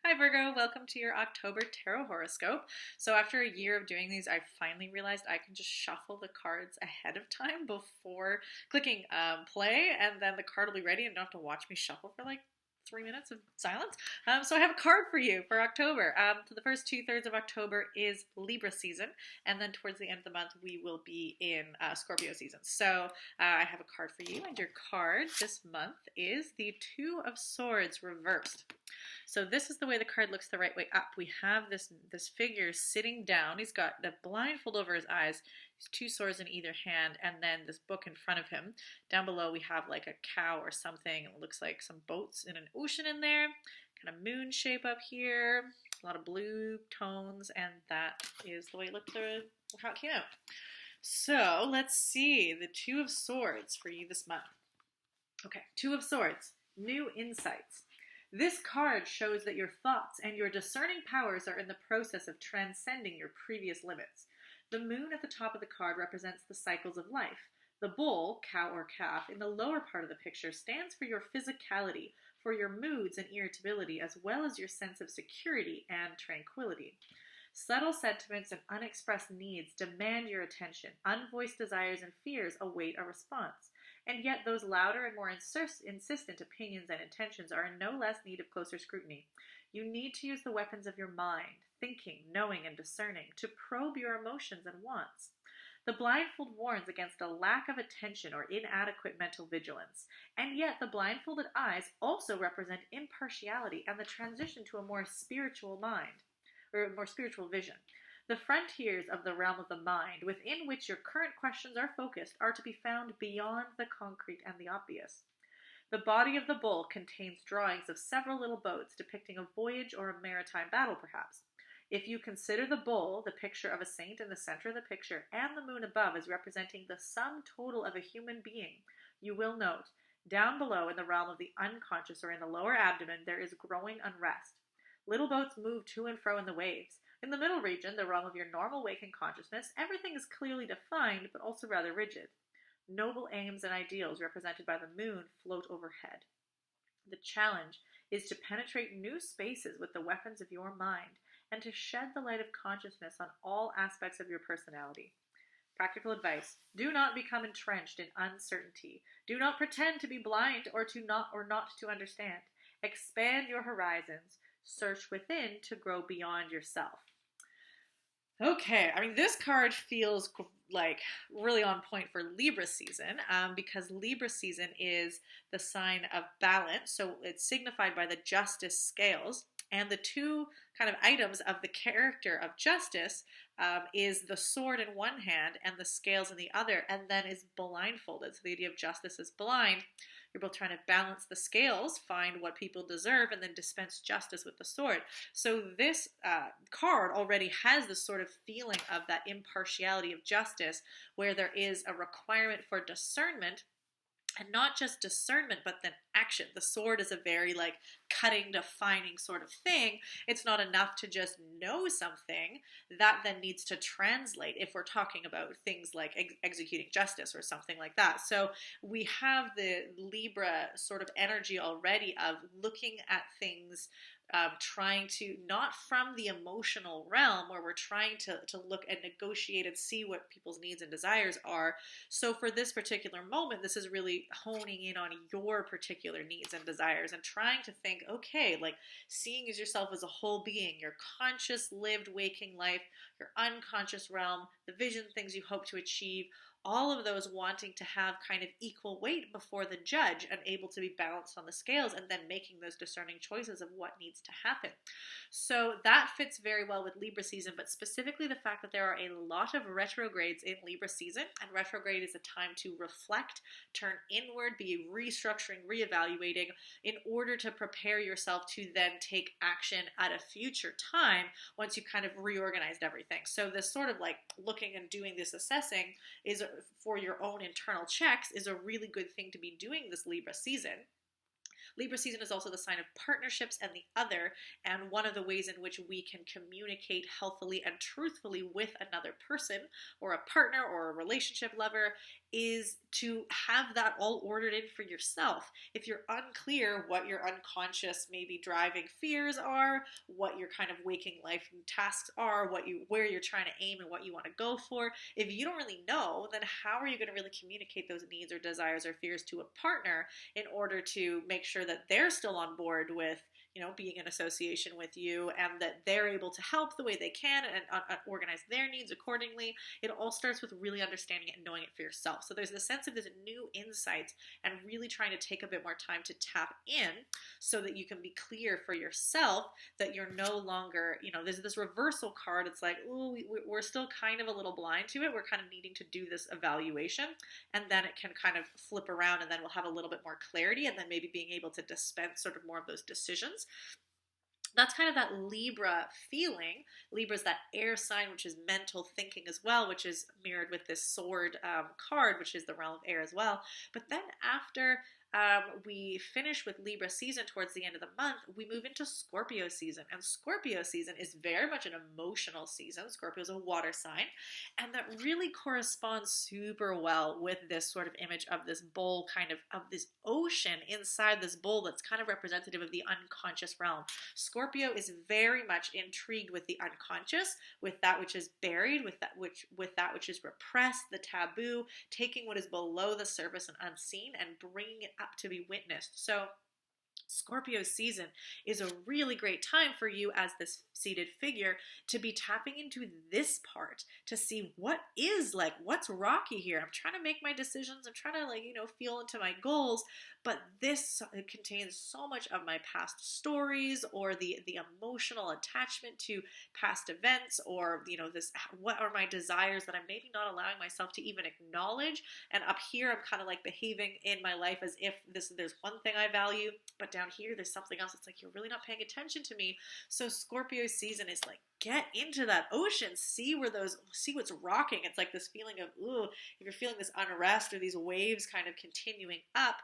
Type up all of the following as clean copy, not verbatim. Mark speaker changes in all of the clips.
Speaker 1: Hi Virgo, welcome to your October Tarot Horoscope. So after a year of doing these, I finally realized I can just shuffle the cards ahead of time before clicking play, and then the card will be ready and you don't have to watch me shuffle for like 3 minutes of silence. So I have a card for you for October. So the first 2/3 of October is Libra season, and then towards the end of the month we will be in Scorpio season. So I have a card for you, and your card this month is the Two of Swords reversed. So this is the way the card looks the right way up. We have this figure sitting down. He's got the blindfold over his eyes. He's two swords in either hand, and then this book in front of him. Down below we have like a cow or something. It looks like some boats in an ocean in there. Kind of moon shape up here. A lot of blue tones, and that is the way it looked how it came out. So let's see the Two of Swords for you this month. Okay, Two of Swords, new insights. This card shows that your thoughts and your discerning powers are in the process of transcending your previous limits. The moon at the top of the card represents the cycles of life. The bull, cow or calf, in the lower part of the picture stands for your physicality, for your moods and irritability, as well as your sense of security and tranquility. Subtle sentiments and unexpressed needs demand your attention. Unvoiced desires and fears await a response. And yet those louder and more insistent opinions and intentions are in no less need of closer scrutiny. You need to use the weapons of your mind, thinking, knowing, and discerning, to probe your emotions and wants. The blindfold warns against a lack of attention or inadequate mental vigilance, and yet the blindfolded eyes also represent impartiality and the transition to a more spiritual mind, or a more spiritual vision. The frontiers of the realm of the mind, within which your current questions are focused, are to be found beyond the concrete and the obvious. The body of the bull contains drawings of several little boats depicting a voyage or a maritime battle, perhaps. If you consider the bull, the picture of a saint in the center of the picture, and the moon above as representing the sum total of a human being, you will note, down below in the realm of the unconscious or in the lower abdomen, there is growing unrest. Little boats move to and fro in the waves. In the middle region, the realm of your normal waking consciousness, everything is clearly defined, but also rather rigid. Noble aims and ideals represented by the moon float overhead. The challenge is to penetrate new spaces with the weapons of your mind and to shed the light of consciousness on all aspects of your personality. Practical advice: do not become entrenched in uncertainty. Do not pretend to be blind or not to understand. Expand your horizons. Search within to grow beyond yourself. Okay, I mean, this card feels like really on point for Libra season because Libra season is the sign of balance. So it's signified by the justice scales. And the two kind of items of the character of justice is the sword in one hand and the scales in the other, and then is blindfolded. So the idea of justice is blind. You're both trying to balance the scales, find what people deserve, and then dispense justice with the sword. So this card already has this sort of feeling of that impartiality of justice, where there is a requirement for discernment. And not just discernment, but then action. The sword is a very cutting, defining sort of thing. It's not enough to just know something. That then needs to translate if we're talking about things like executing justice or something like that. So we have the Libra sort of energy already of looking at things, trying to, not from the emotional realm where we're trying to look and negotiate and see what people's needs and desires are. So for this particular moment, this is really honing in on your particular needs and desires and trying to think, okay, seeing as yourself as a whole being, your conscious, lived, waking life, your unconscious realm, the vision, things you hope to achieve, all of those wanting to have kind of equal weight before the judge and able to be balanced on the scales, and then making those discerning choices of what needs to happen. So that fits very well with Libra season, but specifically the fact that there are a lot of retrogrades in Libra season, and retrograde is a time to reflect, turn inward, be restructuring, reevaluating in order to prepare yourself to then take action at a future time once you've kind of reorganized everything. So this sort of looking and doing this assessing is for your own internal checks is a really good thing to be doing this Libra season. Libra season is also the sign of partnerships and the other, and one of the ways in which we can communicate healthily and truthfully with another person or a partner or a relationship lover is to have that all ordered in for yourself. If you're unclear what your unconscious maybe driving fears are, what your kind of waking life tasks are, where you're trying to aim and what you want to go for, if you don't really know, then how are you going to really communicate those needs or desires or fears to a partner in order to make sure that they're still on board with, being in association with you, and that they're able to help the way they can and organize their needs accordingly? It all starts with really understanding it and knowing it for yourself. So there's a sense of this new insights and really trying to take a bit more time to tap in so that you can be clear for yourself that you're no longer, there's this reversal card. It's like, oh, we're still kind of a little blind to it. We're kind of needing to do this evaluation, and then it can kind of flip around, and then we'll have a little bit more clarity, and then maybe being able to dispense sort of more of those decisions. That's kind of that Libra feeling. Libra is that air sign, which is mental thinking as well, which is mirrored with this sword card, which is the realm of air as well. But then after we finish with Libra season towards the end of the month, we move into Scorpio season. And Scorpio season is very much an emotional season. Scorpio is a water sign, and that really corresponds super well with this sort of image of this bowl, kind of this ocean inside this bowl that's kind of representative of the unconscious realm. Scorpio is very much intrigued with the unconscious, with that which is buried, with that which is repressed, the taboo, taking what is below the surface and unseen and bringing it up to be witnessed. So Scorpio season is a really great time for you as this seated figure to be tapping into this part, to see what's rocky here. I'm trying to make my decisions. I'm trying to feel into my goals, but this contains so much of my past stories, or the emotional attachment to past events, or what are my desires that I'm maybe not allowing myself to even acknowledge. And up here, I'm kind of like behaving in my life as if there's one thing I value, but down here there's something else. It's like, you're really not paying attention to me. So Scorpio season is like, get into that ocean, see what's rocking. It's like this feeling of, ooh, if you're feeling this unrest or these waves kind of continuing up,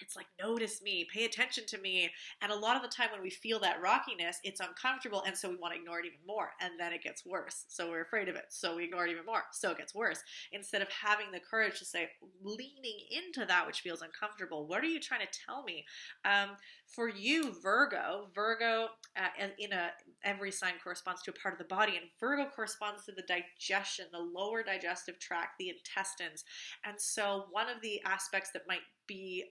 Speaker 1: it's like, notice me, pay attention to me. And a lot of the time when we feel that rockiness, it's uncomfortable, and so we want to ignore it even more, and then it gets worse. So we're afraid of it, so we ignore it even more, so it gets worse. Instead of having the courage to say, leaning into that which feels uncomfortable, what are you trying to tell me? For you, Virgo, every sign corresponds to a part of the body, and Virgo corresponds to the digestion, the lower digestive tract, the intestines. And so one of the aspects that might be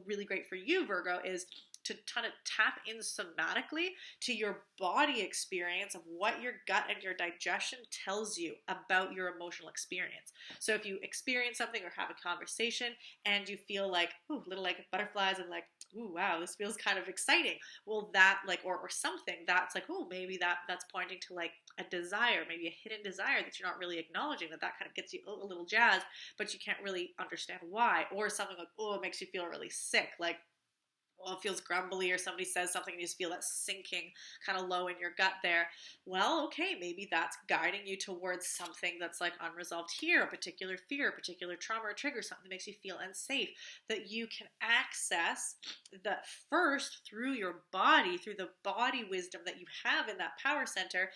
Speaker 1: really great for you, Virgo, is to kind of tap in somatically to your body experience of what your gut and your digestion tells you about your emotional experience. So if you experience something or have a conversation and you feel like, ooh, little like butterflies and like, ooh, wow, this feels kind of exciting. Well, that or something that's like, oh, maybe that's pointing to like a desire, maybe a hidden desire that you're not really acknowledging, that kind of gets you a little jazzed, but you can't really understand why. Or something like, oh, it makes you feel really sick. Like, well, it feels grumbly, or somebody says something and you just feel that sinking kind of low in your gut there. Well, okay, maybe that's guiding you towards something that's like unresolved here, a particular fear, a particular trauma or trigger, something that makes you feel unsafe, that you can access that first through your body, through the body wisdom that you have in that power center,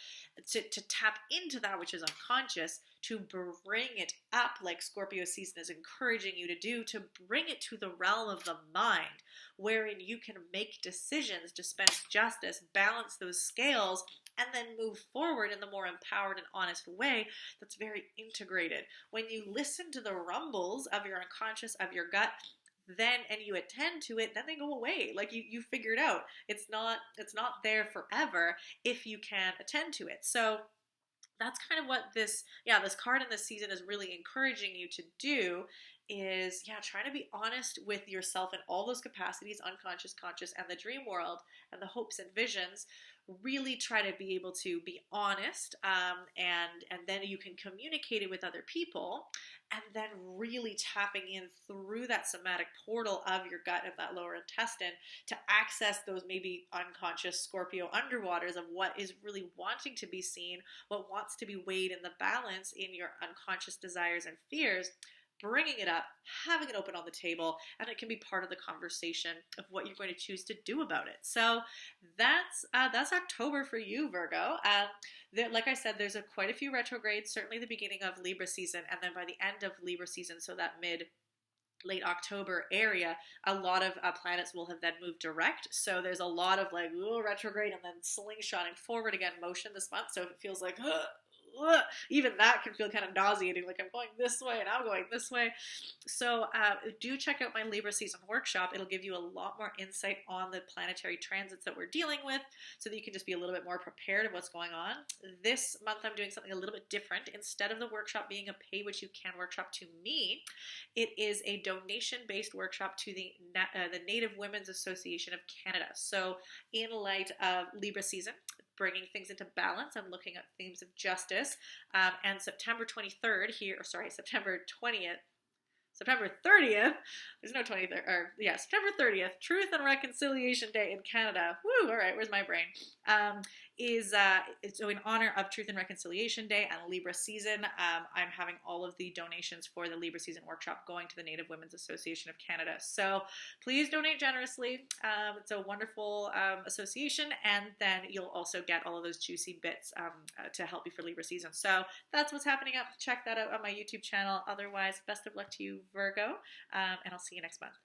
Speaker 1: to tap into that which is unconscious, to bring it up, like Scorpio season is encouraging you to do, to bring it to the realm of the mind, wherein you can make decisions, dispense justice, balance those scales, and then move forward in the more empowered and honest way that's very integrated. When you listen to the rumbles of your unconscious, of your gut, and you attend to it, then they go away. Like you figure it out. It's not there forever if you can attend to it. So that's kind of what this card in this season is really encouraging you to do, is trying to be honest with yourself in all those capacities, unconscious, conscious, and the dream world, and the hopes and visions. Really try to be able to be honest, and then you can communicate it with other people, and then really tapping in through that somatic portal of your gut and that lower intestine to access those maybe unconscious Scorpio underwaters of what is really wanting to be seen, what wants to be weighed in the balance in your unconscious desires and fears, bringing it up, having it open on the table, and it can be part of the conversation of what you're going to choose to do about it. So that's October for you, Virgo. Like I said, there's quite a few retrogrades, certainly the beginning of Libra season, and then by the end of Libra season, so that late October area, a lot of planets will have then moved direct. So there's a lot of like retrograde and then slingshotting forward again motion this month. So if it feels like even that can feel kind of nauseating, like I'm going this way and I'm going this way. So do check out my Libra season workshop. It'll give you a lot more insight on the planetary transits that we're dealing with, so that you can just be a little bit more prepared of what's going on. This month I'm doing something a little bit different. Instead of the workshop being a pay what you can workshop to me, it is a donation-based workshop to the Native Women's Association of Canada. So in light of Libra season, bringing things into balance and looking at themes of justice. And September 23rd September 30th, there's no 23rd, September 30th, Truth and Reconciliation Day in Canada. Woo, all right, where's my brain? So in honor of Truth and Reconciliation Day and Libra season, I'm having all of the donations for the Libra season workshop going to the Native Women's Association of Canada. So please donate generously. It's a wonderful association, and then you'll also get all of those juicy bits to help you for Libra season. So that's what's happening up. Check that out on my YouTube channel. Otherwise, best of luck to you, Virgo, and I'll see you next month.